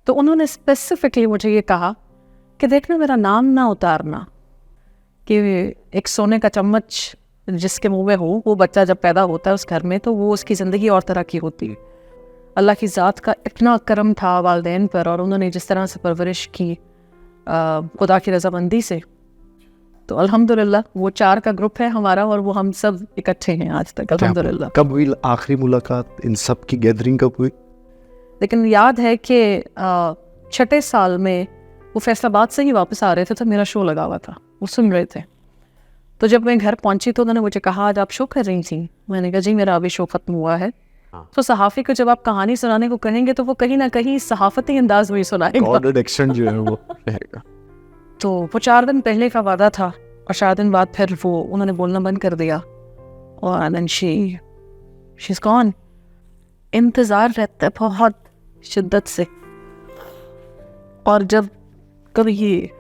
तो उन्होंने स्पेसिफिकली मुझे ये कहा कि देखना मेरा नाम ना उतारना, कि एक सोने का चम्मच जिसके मुंह में हो वो बच्चा जब पैदा होता है उस घर में तो वो उसकी ज़िंदगी और तरह की होती है। अल्लाह की ज़ात का इतना करम था वालिदैन पर, और उन्होंने जिस तरह से परवरिश की खुदा की रज़ामंदी से, तो अल्हम्दुलिल्लाह वो 4 का ग्रुप है हमारा और वो हम सब इकट्ठे हैं आज तक अल्हम्दुलिल्लाह। कब हुई आखिरी मुलाकात, इन सब की गैदरिंग कब हुई? लेकिन याद है कि 6ठे साल में वो फैसलाबाद से ही वापस आ रहे थे तो मेरा शो लगा हुआ था, वो सुन रहे थे। तो जब मैं घर पहुंची तो उन्होंने मुझे कहा आज आप शो कर रही थी? मैंने कहा जी मेरा अभी शो ख़त्म हुआ है। तो सहाफ़ी को जब आप कहानी सुनाने को कहेंगे तो वो कहीं ना कहीं सहाफ़ती अंदाज में ही सुनाएगा, जो है वो रहेगा। तो वो 4 दिन पहले का वादा था और 4 दिन बाद फिर वो उन्होंने बोलना बंद कर दिया और then she's gone। इंतज़ार रहता है बहुत शिद्दत से, और जब कभी ये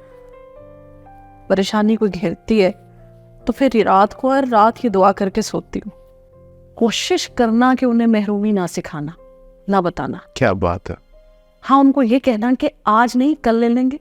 परेशानी को घेरती है तो फिर रात को हर रात ही दुआ करके सोती हूँ, कोशिश करना कि उन्हें महरूमी ना सिखाना, ना बताना। क्या बात है। हाँ, उनको ये कहना कि आज नहीं कल ले लेंगे।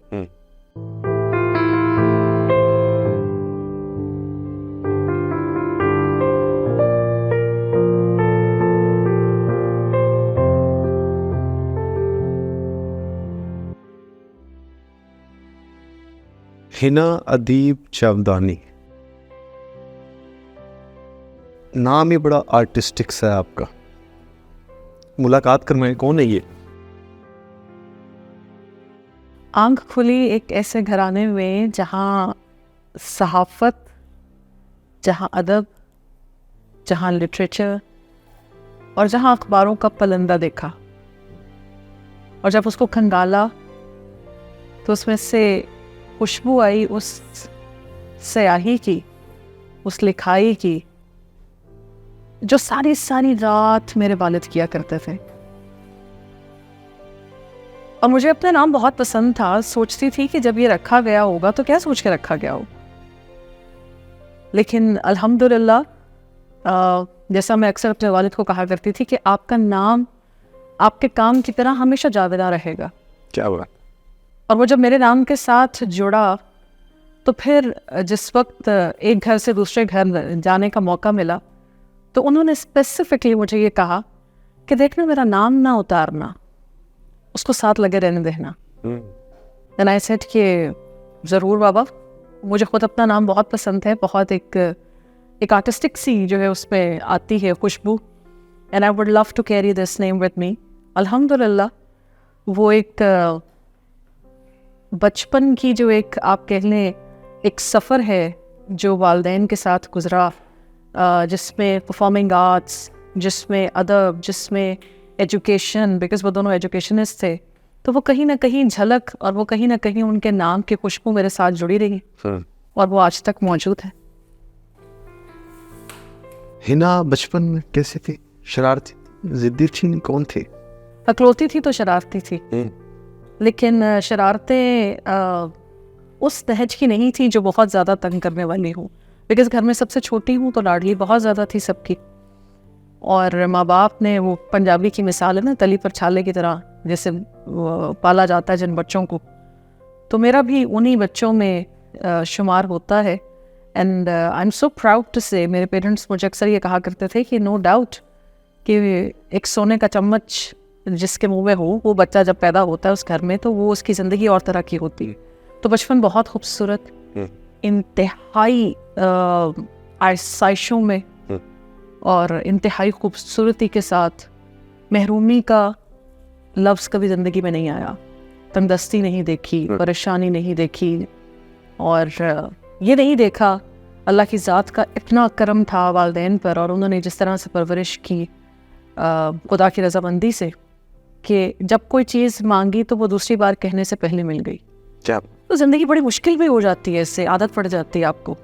हिना अदीब चावदानी, नाम ही बड़ा आर्टिस्टिक सा है आपका। मुलाकात करवाएं, कौन है ये? आंख खुली एक ऐसे घराने में जहाँ सहाफ़त, जहाँ अदब, जहाँ लिटरेचर और जहाँ अखबारों का पलंदा देखा, और जब उसको खंगाला तो उसमें से खुशबू आई उस स्याही की, उस लिखाई की जो सारी सारी रात मेरे वालिद किया करते थे। और मुझे अपना नाम बहुत पसंद था, सोचती थी कि जब ये रखा गया होगा तो क्या सोच के रखा गया हो। लेकिन अल्हम्दुलिल्लाह, जैसा मैं अक्सर अपने वालिद को कहा करती थी कि आपका नाम आपके काम की तरह हमेशा जावेदा रहेगा। क्या बात। और वो जब मेरे नाम के साथ जुड़ा तो फिर जिस वक्त एक घर से दूसरे घर जाने का मौका मिला तो उन्होंने स्पेसिफिकली मुझे ये कहा कि देखना मेरा नाम ना उतारना, उसको साथ लगे रहने देना। एंड आई सेड कि ज़रूर बाबा, मुझे ख़ुद अपना नाम बहुत पसंद है, बहुत एक आर्टिस्टिक सी जो है उसमें आती है खुशबू, and I would love to carry this name with me. अल्हम्दुलिल्लाह, वो एक बचपन की जो एक आप कह लें एक सफ़र है जो वालिदैन के साथ गुज़रा, जिसमें परफॉर्मिंग आर्ट्स, जिसमें अदब, जिसमें एजुकेशन, बिकॉज वो दोनों एजुकेशनिस्ट थे, तो वो कहीं ना कहीं झलक और वो कहीं ना कहीं उनके नाम की खुशबू मेरे साथ जुड़ी रही और वो आज तक मौजूद है। हिना बचपन में कैसे थी? शरारती, जिद्दी थी, कौन थी? अकलौती थी तो शरारती थी, लेकिन शरारतें उस तहज की नहीं थी जो बहुत ज़्यादा तंग करने वाली हूँ, बिकॉज घर में सबसे छोटी हूँ तो लाडली बहुत ज़्यादा थी सबकी। और माँ बाप ने, वो पंजाबी की मिसाल है ना, तली पर छाले की तरह जैसे पाला जाता है जिन बच्चों को, तो मेरा भी उन्हीं बच्चों में शुमार होता है। And I am so proud to say, मेरे पेरेंट्स मुझे अक्सर ये कहा करते थे कि नो डाउट कि एक सोने का चम्मच जिसके मुंह में हो वो बच्चा जब पैदा होता है उस घर में तो वो उसकी ज़िंदगी और तरह की होती है। तो बचपन बहुत खूबसूरत, इंतहाई आसाइशों में और इंतहाई खूबसूरती के साथ, महरूमी का लफ्ज़ कभी ज़िंदगी में नहीं आया, तंगदस्ती नहीं देखी, परेशानी नहीं देखी, और ये नहीं देखा अल्लाह की ज़ात का इतना करम था वालिदैन पर, और उन्होंने जिस तरह से परवरिश की खुदा की रज़ामंदी से कि जब कोई चीज़ मांगी तो वो दूसरी बार कहने से पहले मिल गई। क्या? तो ज़िंदगी बड़ी मुश्किल भी हो जाती है, इससे आदत पड़ जाती है आपको,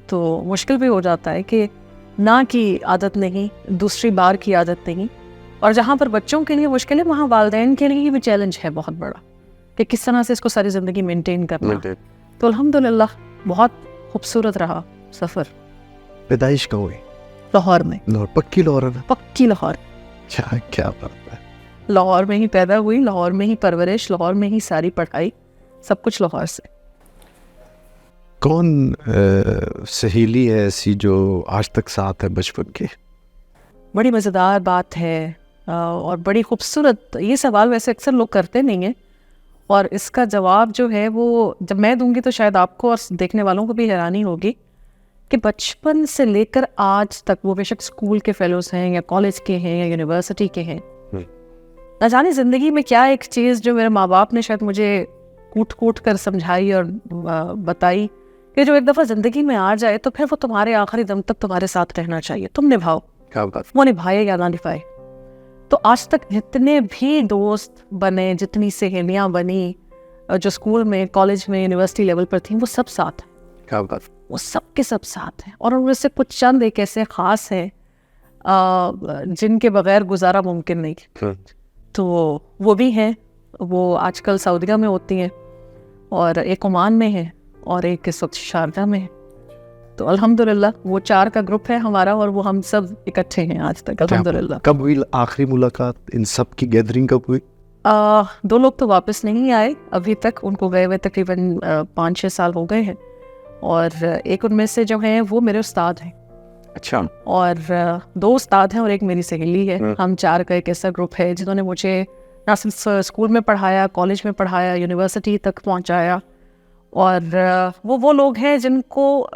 तो मुश्किल भी हो जाता है कि ना की आदत नहीं, दूसरी बार की आदत नहीं। और जहाँ पर बच्चों के लिए मुश्किल है वहाँ वालिदैन के लिए भी चैलेंज है बहुत बड़ा कि किस तरह से इसको सारी ज़िंदगी मेंटेन करना। तो अल्हम्दुलिल्लाह बहुत खूबसूरत रहा सफ़र। पैदाइश कहाँ हुई? लाहौर में। लाहौर, पक्की लाहौर में? पक्की लाहौर। क्या बात है। लाहौर में ही पैदा हुई, लाहौर में ही परवरिश, लाहौर में ही सारी पढ़ाई, सब कुछ लाहौर से। कौन सहेली है ऐसी जो आज तक साथ है बचपन के? बड़ी मज़ेदार बात है और बड़ी खूबसूरत। ये सवाल वैसे अक्सर लोग करते नहीं हैं और इसका जवाब जो है वो जब मैं दूंगी तो शायद आपको और देखने वालों को भी हैरानी होगी कि बचपन से लेकर आज तक, वो बेशक स्कूल के फेलोज हैं या कॉलेज के हैं या यूनिवर्सिटी के हैं, न जाने ज़िंदगी में क्या एक चीज़ जो मेरे माँ बाप ने शायद मुझे कूट कूट कर समझाई और बताई कि जो एक दफ़ा ज़िंदगी में आ जाए तो फिर वो तुम्हारे आखिरी दम तक तुम्हारे साथ रहना चाहिए, तुम निभाओ। क्या बात? वो निभाए या ना निभाए। तो आज तक जितने भी दोस्त बने, जितनी सहेलियाँ बनी, जो स्कूल में, कॉलेज में, यूनिवर्सिटी लेवल पर थी, वो सब साथ हैं। क्या बात? वो सब के सब साथ हैं और उनमें से कुछ चंद एक ऐसे ख़ास हैं जिनके बगैर गुजारा मुमकिन नहीं। तो वो भी हैं, वो आजकल सऊदीया में होती हैं और एक ओमान में है और एक इस वक्त शारजा में है। तो अल्हम्दुलिल्लाह वो 4 का ग्रुप है हमारा और वो हम सब इकट्ठे हैं आज तक अल्हम्दुलिल्लाह। कब हुई आखिरी मुलाकात? इन सब की गैदरिंग कब हुई? 2 लोग तो वापस नहीं आए अभी तक, उनको गए हुए तकरीबन 5-6 साल हो गए हैं और एक उनमें से जो है वो मेरे उस्ताद हैं। अच्छा। और 2 उस्ताद हैं और एक मेरी सहेली है। हम 4 का एक ऐसा ग्रुप है जिन्होंने मुझे ना सिर्फ स्कूल में पढ़ाया, कॉलेज में पढ़ाया, यूनिवर्सिटी तक पहुंचाया। और वो लोग हैं जिनको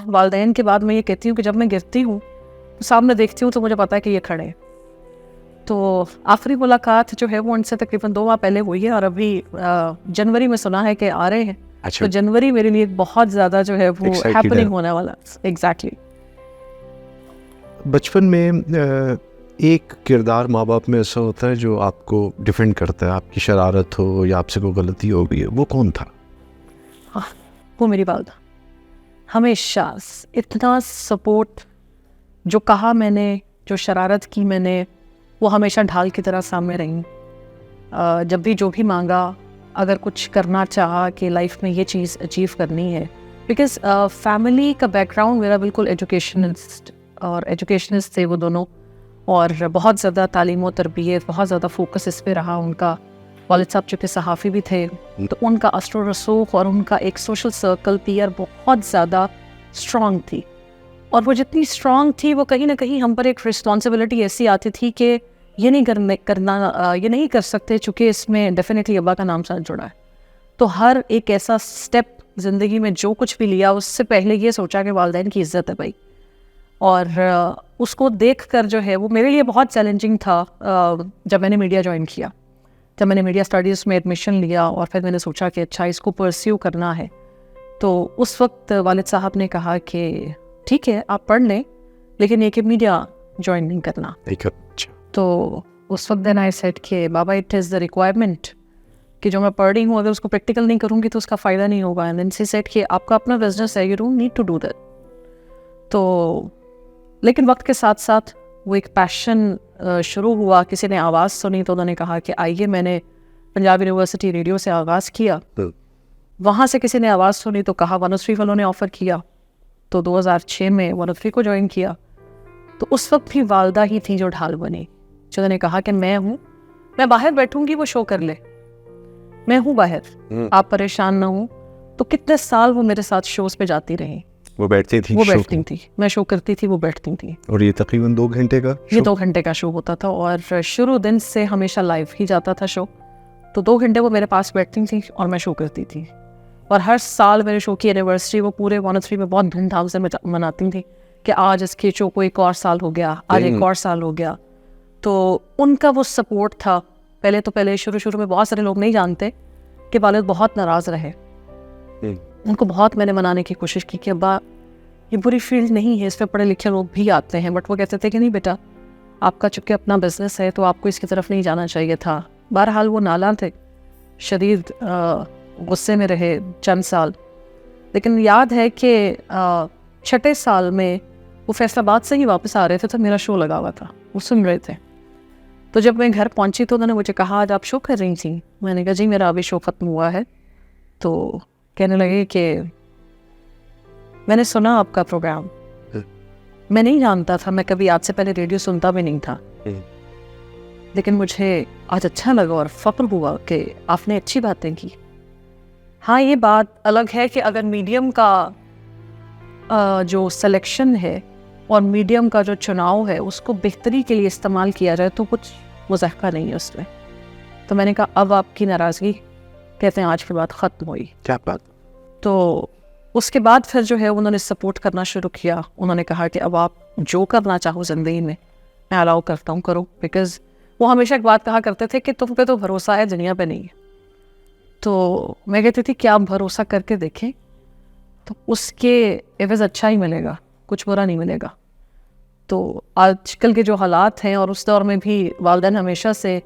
वालिदैन के बाद मैं ये कहती हूँ कि जब मैं गिरती हूँ तो सामने देखती हूँ तो मुझे पता है कि ये खड़े हैं। तो आखिरी मुलाकात जो है वो उनसे तकरीबन 2 माह पहले हुई है और अभी जनवरी में सुना है कि आ रहे हैं। अच्छा। तो जनवरी मेरे लिए बहुत ज़्यादा जो है वो हैपनिंग होने वाला। एग्जैक्टली। बचपन में एक किरदार माँ बाप में ऐसा होता है जो आपको डिफेंड करता है, आपकी शरारत हो या आपसे कोई गलती हो गई है, वो कौन था? हाँ, वो मेरी वालदा। हमेशा इतना सपोर्ट, जो कहा मैंने, जो शरारत की मैंने, वो हमेशा ढाल की तरह सामने रही। जब भी जो भी मांगा, अगर कुछ करना चाहा कि लाइफ में ये चीज़ अचीव करनी है, बिकॉज फैमिली का बैकग्राउंड मेरा बिल्कुल एजुकेशनिस्ट थे वो दोनों और बहुत ज़्यादा तालीम और तरबियत, बहुत ज़्यादा फोकस इस पे रहा उनका। वालिद साहब चूँकि सहाफ़ी भी थे तो उनका अस्र रसूख और उनका एक सोशल सर्कल पीयर बहुत ज़्यादा स्ट्रॉन्ग थी और वो जितनी स्ट्रॉन्ग थी वो कहीं ना कहीं हम पर एक रिस्पॉन्सिबिलिटी ऐसी आती थी कि ये नहीं कर सकते चूँकि इसमें डेफिनेटली अब्बा का नाम साथ जुड़ा है। तो हर एक ऐसा स्टेप ज़िंदगी में जो कुछ भी लिया उससे पहले ये सोचा कि वालिदैन की इज़्ज़त है भाई। और उसको देख कर जो है वो मेरे लिए बहुत चैलेंजिंग था। जब मैंने मीडिया ज्वाइन किया, जब मैंने मीडिया स्टडीज़ में एडमिशन लिया और फिर मैंने सोचा कि अच्छा इसको परस्यू करना है, तो उस वक्त वालिद साहब ने कहा कि ठीक है आप पढ़ लें लेकिन ये कि मीडिया ज्वाइन नहीं करना। अच्छा। तो उस वक्त देन आई सेड कि बाबा इट इज़ द रिक्वायरमेंट कि जो मैं पढ़ रही हूँ अगर उसको प्रैक्टिकल नहीं करूँगी तो उसका फ़ायदा नहीं होगा। एंड देन शी सेड कि आपका अपना बिजनेस है, you don't need to do that. तो लेकिन वक्त के साथ साथ वो एक पैशन शुरू हुआ, किसी ने आवाज़ सुनी तो उन्होंने कहा कि आइए। मैंने पंजाब यूनिवर्सिटी रेडियो से आगाज़ किया, वहाँ से किसी ने आवाज़ सुनी तो कहा 103 वालों ने ऑफ़र किया, तो 2006 में 103 को ज्वाइन किया। तो उस वक्त भी वालदा ही थी जो ढाल बनी, जिन्होंने कहा कि मैं हूँ, मैं बाहर बैठूंगी वो शो कर ले, मैं हूँ बाहर, आप परेशान ना हो। तो कितने साल वो मेरे साथ शोज़ पे जाती रही। वो बैठती थी, वो बैठती थी, मैं शो करती थी, वो बैठती थी। और ये तकरीबन 2 घंटे का ये 2 घंटे का शो होता था और शुरू दिन से हमेशा लाइव ही जाता था शो। तो 2 घंटे वो मेरे पास बैठती थी और मैं शो करती थी। और हर साल मेरे शो की एनिवर्सरी वो पूरे 103 में बहुत धूमधाम से मनाती थी कि आज इसके शो को 1 और साल हो गया, आज 1 और साल हो गया। तो उनका वो सपोर्ट था। पहले शुरू में बहुत सारे लोग नहीं जानते कि वालिद बहुत नाराज़ रहे। उनको बहुत मैंने मनाने की कोशिश की कि अब्बा ये बुरी फील्ड नहीं है, इस पर पढ़े लिखे लोग भी आते हैं। बट वो कहते थे कि नहीं बेटा, आपका चूँकि अपना बिजनेस है तो आपको इसकी तरफ नहीं जाना चाहिए था। बहरहाल वो नाला थे, शदीद गुस्से में रहे चंद साल। लेकिन याद है कि 6ठे साल में वो फैसलाबाद से ही वापस आ रहे थे तो मेरा शो लगा हुआ था, वो सुन रहे थे। तो जब मैं घर पहुंची तो उन्होंने मुझे कहा आज आप शो कर रही थी? मैंने कहा जी मेरा अभी शो ख़त्म हुआ है। तो कहने लगे कि मैंने सुना आपका प्रोग्राम, मैं नहीं जानता था, मैं कभी आज से पहले रेडियो सुनता भी नहीं था। लेकिन मुझे आज अच्छा लगा और फ़ख्र हुआ कि आपने अच्छी बातें की। हाँ, ये बात अलग है कि अगर मीडियम का जो सिलेक्शन है और मीडियम का जो चुनाव है उसको बेहतरी के लिए इस्तेमाल किया जाए तो कुछ मुज़ाहका नहीं है उसमें। तो मैंने कहा अब आपकी नाराज़गी कहते हैं आज के बाद ख़त्म हुई। क्या बात? तो उसके बाद फिर जो है उन्होंने सपोर्ट करना शुरू किया। उन्होंने कहा कि अब आप जो करना चाहो ज़िंदगी में मैं अलाउ करता हूँ, करो। बिकॉज़ वो हमेशा एक बात कहा करते थे कि तुम पे तो भरोसा है, दुनिया पे नहीं है। तो मैं कहती थी कि आप भरोसा करके देखें तो उसके एवज़ अच्छा ही मिलेगा, कुछ बुरा नहीं मिलेगा। तो आजकल के जो हालात हैं और उस दौर में भी वालिदैन हमेशा से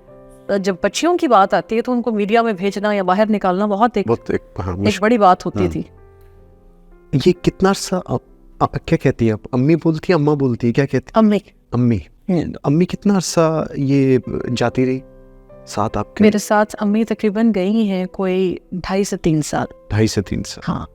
जब बच्चियों की बात आती है तो उनको मीडिया में भेजना या बाहर निकालना बहुत एक बड़ी बात होती थी। ये कितना सा क्या कहती है आप? अम्मी बोलती है, अम्मा बोलती है, क्या कहती है? अम्मी। अम्मी। अम्मी कितना अर्सा ये जाती रही साथ आपके? मेरे साथ अम्मी तकरीबन गई हैं कोई 2.5 से 3 साल। 2.5 से 3 साल। हाँ।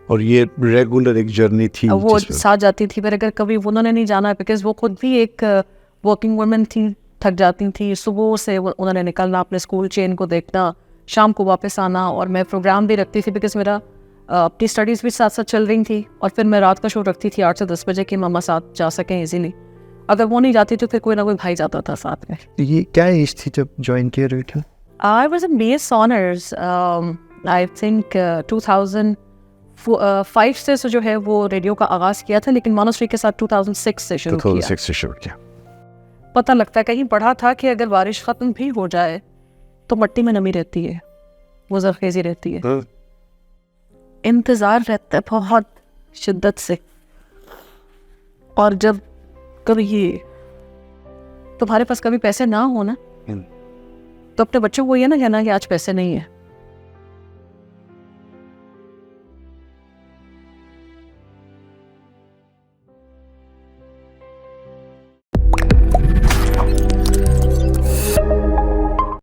और ये रेगुलर एक जर्नी थी? वो साथ जाती थी, पर अगर कभी उन्होंने नहीं जाना, बिकॉज वो खुद भी एक वर्किंग वुमेन थी, थक जाती थी। सुबह से उन्होंने निकलना, अपने स्कूल चेन को देखना, शाम को वापस आना। और मैं प्रोग्राम भी रखती थी बिकॉज मेरा अपनी स्टडीज़ भी साथ साथ चल रही थी। और फिर मैं रात का शो रखती थी 8 से 10 बजे कि मामा साथ जा सकें इजीली। अगर वो नहीं जाती तो फिर कोई ना कोई भाई जाता था साथ में। ये क्या एज थी जब ज्वाइन किया radio? I was in BS honours, I think 2005 से जो है वो रेडियो का आगाज़ किया था, लेकिन मानोश्री के साथ 2006 से शुरू किया। 2006 से शुरू किया। पता लगता है कहीं पढ़ा था कि अगर बारिश ख़त्म भी हो जाए तो मिट्टी में नमी रहती है, वो ज़रख़ेज़ी रहती है। इंतज़ार रहता है बहुत शिद्दत से। और जब कभी तुम्हारे पास कभी पैसे ना हो ना, तो अपने बच्चों को ये ना कहना कि आज पैसे नहीं है,